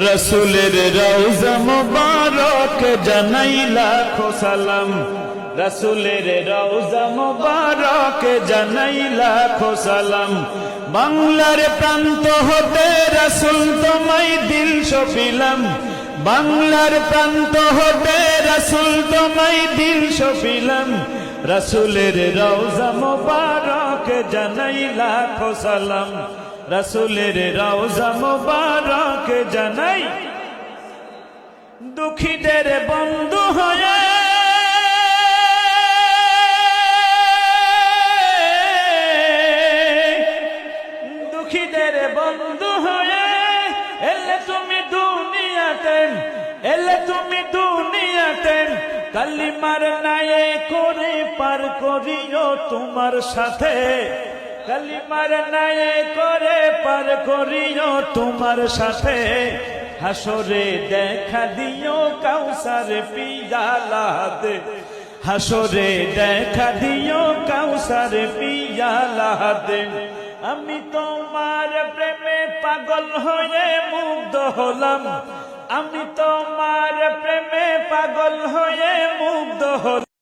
রসুলের রওজা মুবারক জানাই লাখো সালাম, রসুলের রওজা মুবারক জানাই লাখো সালাম। বাংলার প্রান্ত হতে রসুল তোমায় দিল সপিলাম, বাংলার প্রান্ত হতে রসুল তোমায় দিল সপিলাম। রসুলের রওজা মুবারক জানাই লাখো সালাম, রসুলের রওজা মুবারক জানাই। দুঃখীদের বন্ধু হয়ে দুঃখীদের বন্ধু হয়ে এলে তুমি দুনিয়াতে, এলে তুমি দুনিয়াতে। কালিমার নায়ে করে পার করিও তোমার সাথে, কালিমার নায়ে করে পার করিও তোমার সাথে। হাসরে দেখা দিও কাউসার পিয়ালাতে, হাসরে দেখা দিও কাউসার পিয়ালাতে। আমি তোমার প্রেমে পাগল হয়ে মুগ্ধ হলাম, আমি তোমার প্রেমে পাগল হয়ে মুগ্ধ হলাম।